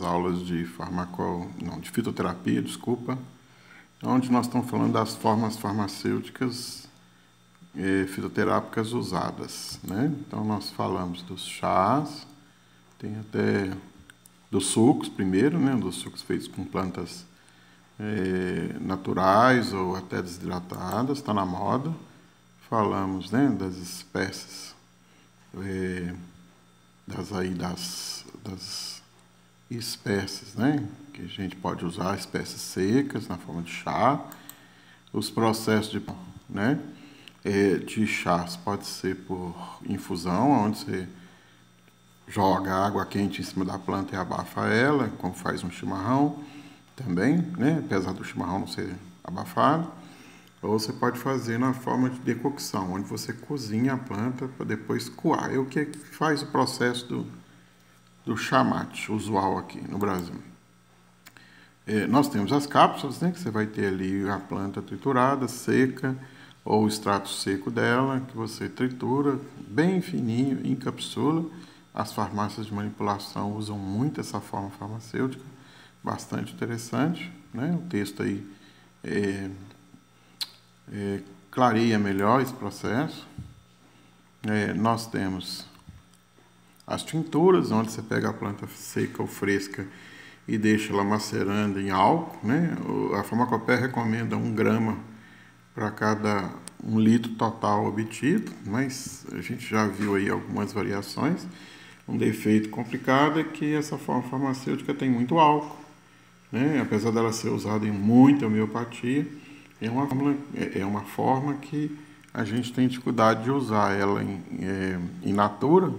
aulas de de fitoterapia, desculpa, onde nós estamos falando das formas farmacêuticas fitoterápicas usadas, né? Então nós falamos dos chás, tem até dos sucos primeiro, né? Dos sucos feitos com plantas naturais ou até desidratadas, está na moda. Falamos, né, das espécies das espécies, né, que a gente pode usar, espécies secas na forma de chá. Os processos de chás pode ser por infusão, onde você joga água quente em cima da planta e abafa ela, como faz um chimarrão também, né, apesar do chimarrão não ser abafado. Ou você pode fazer na forma de decocção, onde você cozinha a planta para depois coar. É o que faz o processo do chá mate, usual aqui no Brasil. Nós temos as cápsulas, né, que você vai ter ali a planta triturada, seca, ou o extrato seco dela, que você tritura bem fininho, encapsula. As farmácias de manipulação usam muito essa forma farmacêutica, bastante interessante, né? O texto aí clareia melhor esse processo. Nós temos as tinturas, onde você pega a planta seca ou fresca e deixa ela macerando em álcool, né? A farmacopeia recomenda 1 grama para cada 1 litro total obtido, mas a gente já viu aí algumas variações. Um defeito complicado é que essa forma farmacêutica tem muito álcool, né? Apesar dela ser usada em muita homeopatia, é uma forma que a gente tem dificuldade de usar ela in natura,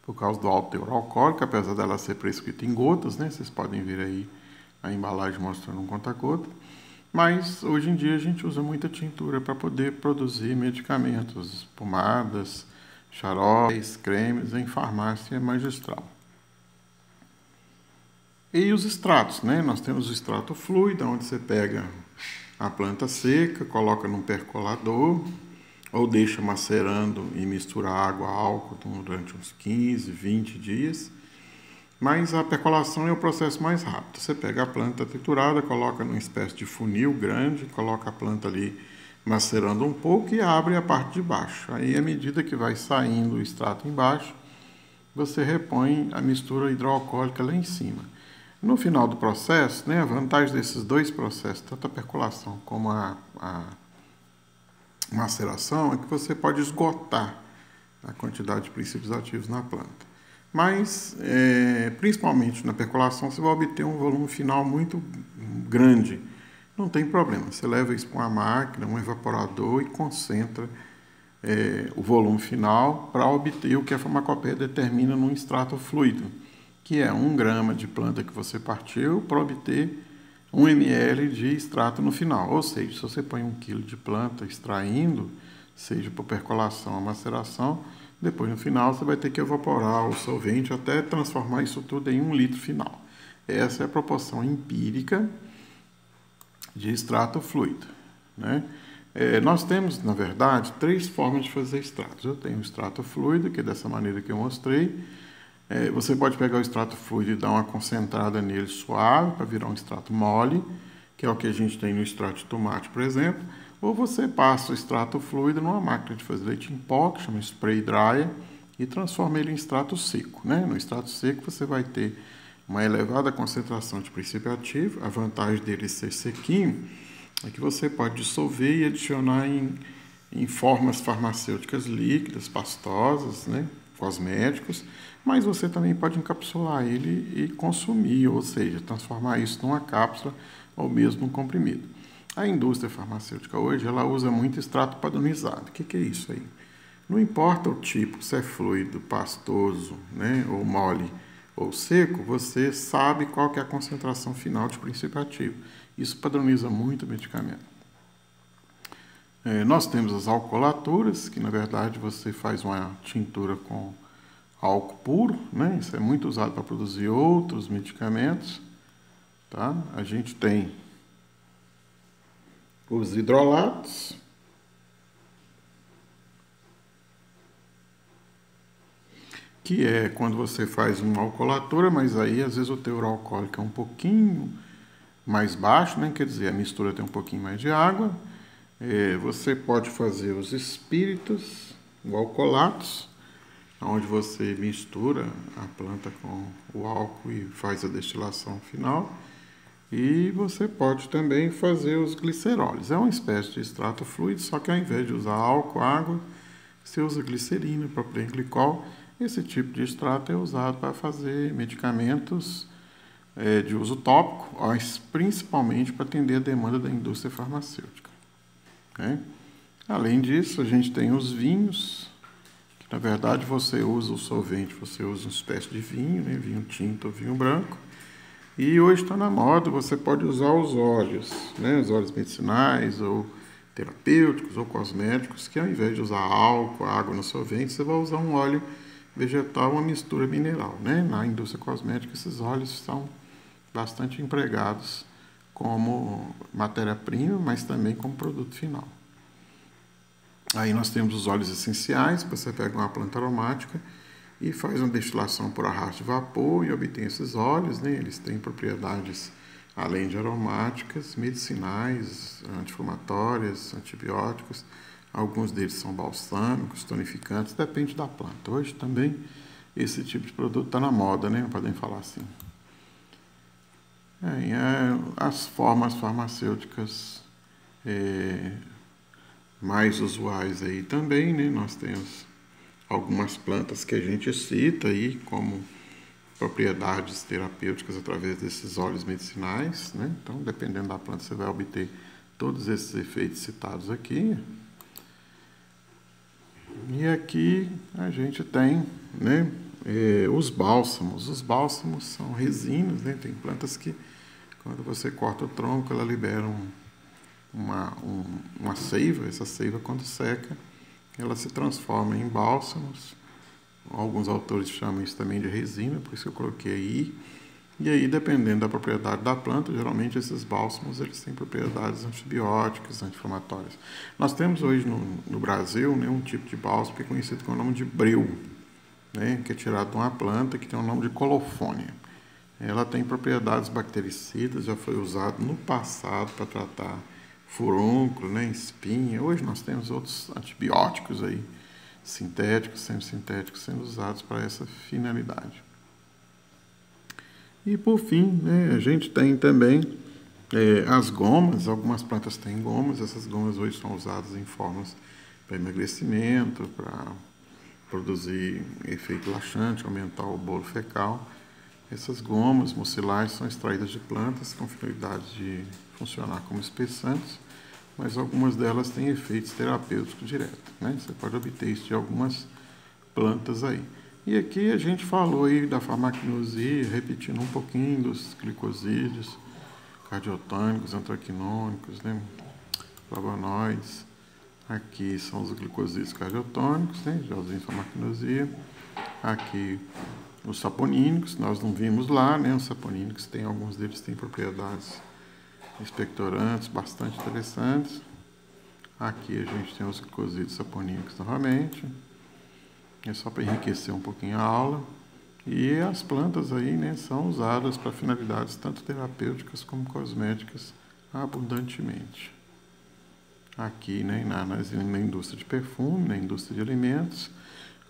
por causa do alto teor alcoólico, apesar dela ser prescrita em gotas, né? Vocês podem ver aí a embalagem mostrando um conta-gota. Mas hoje em dia a gente usa muita tintura para poder produzir medicamentos, pomadas, xaropes, cremes em farmácia magistral. E os extratos, né? Nós temos o extrato fluido, onde você pega a planta seca, coloca num percolador, ou deixa macerando e mistura água, álcool durante uns 15, 20 dias. Mas a percolação é o processo mais rápido. Você pega a planta triturada, coloca numa espécie de funil grande, coloca a planta ali macerando um pouco e abre a parte de baixo. Aí, à medida que vai saindo o extrato embaixo, você repõe a mistura hidroalcoólica lá em cima. No final do processo, né, a vantagem desses dois processos, tanto a percolação como a maceração, é que você pode esgotar a quantidade de princípios ativos na planta. Mas, principalmente na percolação, você vai obter um volume final muito grande. Não tem problema, você leva isso para uma máquina, um evaporador e concentra o volume final para obter o que a farmacopeia determina num extrato fluido, que é 1 grama de planta que você partiu para obter 1 ml de extrato no final. Ou seja, se você põe 1 quilo de planta extraindo, seja por percolação ou maceração, depois no final você vai ter que evaporar o solvente até transformar isso tudo em 1 litro final. Essa é a proporção empírica de extrato fluido, né? Nós temos, na verdade, 3 formas de fazer extratos. Eu tenho o extrato fluido, que é dessa maneira que eu mostrei. Você pode pegar o extrato fluido e dar uma concentrada nele suave para virar um extrato mole, que é o que a gente tem no extrato de tomate, por exemplo. Ou você passa o extrato fluido numa máquina de fazer leite em pó, que chama spray dryer, e transforma ele em extrato seco, né? No extrato seco você vai ter uma elevada concentração de princípio ativo. A vantagem dele ser sequinho é que você pode dissolver e adicionar em formas farmacêuticas líquidas, pastosas, né? Cosméticos, mas você também pode encapsular ele e consumir, ou seja, transformar isso numa cápsula ou mesmo um comprimido. A indústria farmacêutica hoje ela usa muito extrato padronizado. O que é isso aí? Não importa o tipo, se é fluido, pastoso, né, ou mole ou seco, você sabe qual que é a concentração final de princípio ativo. Isso padroniza muito o medicamento. Nós temos as alcoolaturas, que na verdade você faz uma tintura com álcool puro, né? Isso é muito usado para produzir outros medicamentos, tá? A gente tem os hidrolatos, que é quando você faz uma alcoolatura, mas aí às vezes o teor alcoólico é um pouquinho mais baixo, né? Quer dizer, a mistura tem um pouquinho mais de água. Você pode fazer os espíritos, o alcoolatos, onde você mistura a planta com o álcool e faz a destilação final. E você pode também fazer os glicerólis. É uma espécie de extrato fluido, só que ao invés de usar álcool, água, você usa glicerina, propilenglicol. Esse tipo de extrato é usado para fazer medicamentos de uso tópico, mas principalmente para atender a demanda da indústria farmacêutica. Né? Além disso, a gente tem os vinhos, que na verdade você usa o solvente, você usa uma espécie de vinho, né? Vinho tinto ou vinho branco. E hoje está na moda, você pode usar os óleos, né? Os óleos medicinais ou terapêuticos ou cosméticos, que ao invés de usar álcool, água no solvente, você vai usar um óleo vegetal, uma mistura mineral. Né? Na indústria cosmética, esses óleos são bastante empregados como matéria-prima, mas também como produto final. Aí nós temos os óleos essenciais, você pega uma planta aromática e faz uma destilação por arrasto de vapor e obtém esses óleos, né? Eles têm propriedades, além de aromáticas, medicinais, anti-inflamatórias, antibióticos. Alguns deles são balsâmicos, tonificantes, depende da planta. Hoje também esse tipo de produto está na moda, né? Podem falar assim. As formas farmacêuticas mais usuais aí também, né? Nós temos algumas plantas que a gente cita aí como propriedades terapêuticas através desses óleos medicinais, né? Então, dependendo da planta, você vai obter todos esses efeitos citados aqui. E aqui a gente tem, né, os bálsamos. Os bálsamos são resinas, né? Tem plantas que, quando você corta o tronco, ela libera uma seiva. Essa seiva, quando seca, ela se transforma em bálsamos. Alguns autores chamam isso também de resina, por isso que eu coloquei aí. E aí, dependendo da propriedade da planta, geralmente esses bálsamos eles têm propriedades antibióticas, anti-inflamatórias. Nós temos hoje no Brasil, né, um tipo de bálsamo que é conhecido com o nome de breu, né, que é tirado de uma planta que tem o nome de colofônia. Ela tem propriedades bactericidas, já foi usado no passado para tratar furúnculo, né, espinha. Hoje nós temos outros antibióticos aí, sintéticos, semissintéticos, sendo usados para essa finalidade. E por fim, né, a gente tem também as gomas. Algumas plantas têm gomas. Essas gomas hoje são usadas em formas para emagrecimento, para produzir efeito laxante, aumentar o bolo fecal. Essas gomas mucilais são extraídas de plantas com finalidade de funcionar como espessantes, mas algumas delas têm efeitos terapêuticos diretos, né? Você pode obter isso de algumas plantas aí. E aqui a gente falou aí da farmacognosia, repetindo um pouquinho dos glicosídeos, cardiotônicos, antraquinônicos, né? Flavonoides. Aqui são os glicosídeos cardiotônicos, né? Já usei em farmacognosia. Aqui os saponínicos, nós não vimos lá, né? Os saponínicos, alguns deles têm propriedades expectorantes bastante interessantes. Aqui a gente tem os glicosídeos saponínicos novamente. É só para enriquecer um pouquinho a aula. E as plantas aí, né, são usadas para finalidades tanto terapêuticas como cosméticas abundantemente. Aqui, né, na indústria de perfume, na indústria de alimentos,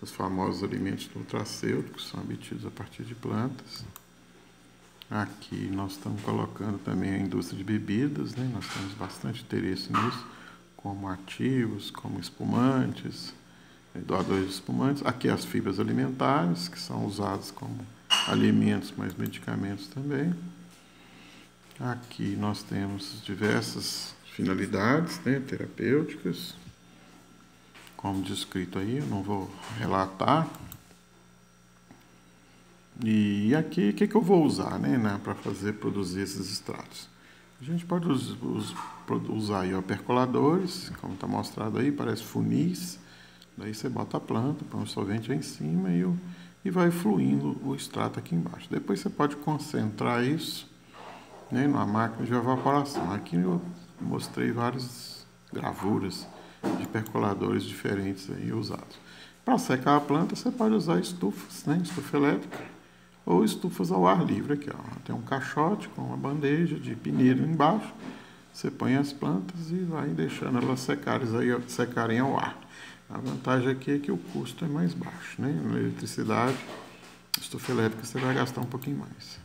os famosos alimentos nutracêuticos são obtidos a partir de plantas. Aqui nós estamos colocando também a indústria de bebidas, né? Nós temos bastante interesse nisso, como ativos, como espumantes, doadores de espumantes. Aqui as fibras alimentares, que são usadas como alimentos, mas medicamentos também. Aqui nós temos diversas finalidades, né, terapêuticas, como descrito aí, eu não vou relatar. E aqui, o que eu vou usar, né, para produzir esses extratos? A gente pode usar aí percoladores, como está mostrado aí, parece funis. Daí você bota a planta, põe o solvente aí em cima e vai fluindo o extrato aqui embaixo. Depois você pode concentrar isso, né, numa máquina de evaporação. Aqui eu mostrei várias gravuras de percoladores diferentes aí usados. Para secar a planta, você pode usar estufas, né? Estufa elétrica ou estufas ao ar livre. Aqui, ó. Tem um caixote com uma bandeja de peneira embaixo. Você põe as plantas e vai deixando elas secarem ao ar. A vantagem aqui é que o custo é mais baixo, né? Na eletricidade, estufa elétrica você vai gastar um pouquinho mais.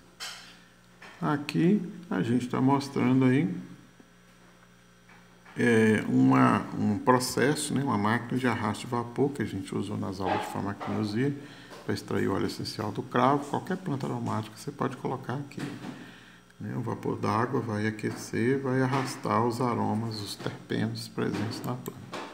Aqui a gente está mostrando aí um processo, né? Uma máquina de arrasto de vapor que a gente usou nas aulas de farmacologia para extrair o óleo essencial do cravo. Qualquer planta aromática você pode colocar aqui. Né? O vapor d'água vai aquecer, vai arrastar os aromas, os terpenos presentes na planta.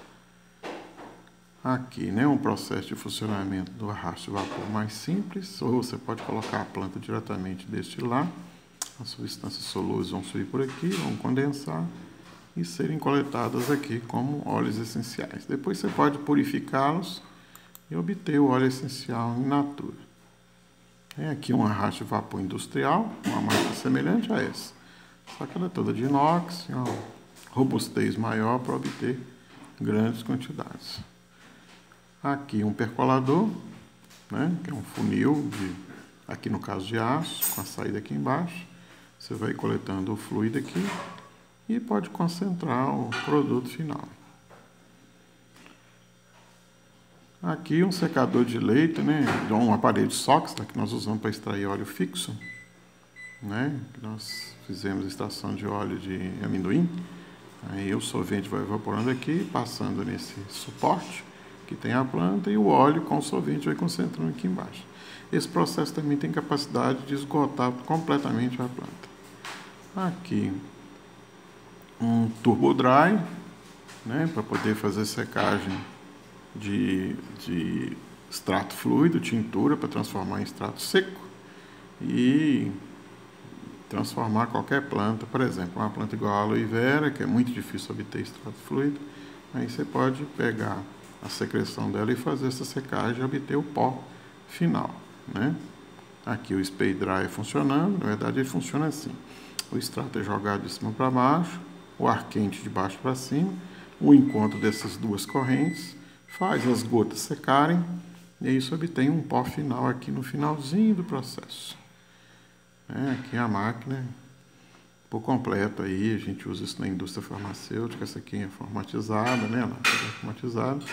Aqui, né, um processo de funcionamento do arrasto de vapor mais simples, ou você pode colocar a planta diretamente deste lá. As substâncias solúveis vão subir por aqui, vão condensar e serem coletadas aqui como óleos essenciais. Depois você pode purificá-los e obter o óleo essencial in natura. Tem aqui um arrasto de vapor industrial, uma máquina semelhante a essa, só que ela é toda de inox, uma robustez maior para obter grandes quantidades. Aqui um percolador, né, que é um funil, aqui no caso de aço, com a saída aqui embaixo. Você vai coletando o fluido aqui e pode concentrar o produto final. Aqui um secador de leite, né, um aparelho de SOX, que nós usamos para extrair óleo fixo, né, que nós fizemos extração de óleo de amendoim. Aí o solvente vai evaporando aqui, passando nesse suporte que tem a planta, e o óleo com o solvente vai concentrando aqui embaixo. Esse processo também tem capacidade de esgotar completamente a planta. Aqui um turbo dry, né, para poder fazer secagem de extrato fluido, tintura, para transformar em extrato seco e transformar qualquer planta, por exemplo, uma planta igual a aloe vera, que é muito difícil obter extrato fluido. Aí você pode pegar a secreção dela e fazer essa secagem e obter o pó final, né? Aqui o spray dry funcionando, na verdade ele funciona assim. O extrato é jogado de cima para baixo, o ar quente de baixo para cima, o encontro dessas duas correntes faz as gotas secarem e aí você obtém um pó final aqui no finalzinho do processo. Aqui a máquina por completo aí, a gente usa isso na indústria farmacêutica. Essa aqui é formatizada, né? Ela é formatizada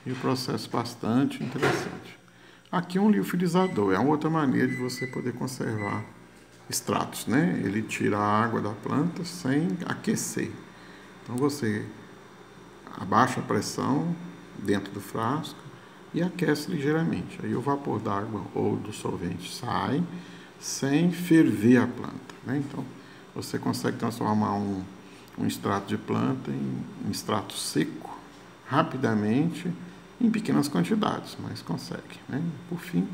e o processo bastante interessante. Aqui um liofilizador, é uma outra maneira de você poder conservar extratos, né? Ele tira a água da planta sem aquecer. Então você abaixa a pressão dentro do frasco e aquece ligeiramente. Aí o vapor d'água ou do solvente sai sem ferver a planta, né? Então você consegue transformar um extrato de planta em extrato seco rapidamente, em pequenas quantidades, mas consegue, né? Por fim,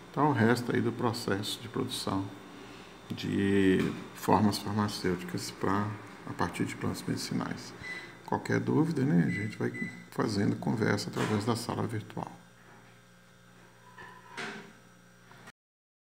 está o resto aí do processo de produção de formas farmacêuticas a partir de plantas medicinais. Qualquer dúvida, né? A gente vai fazendo conversa através da sala virtual.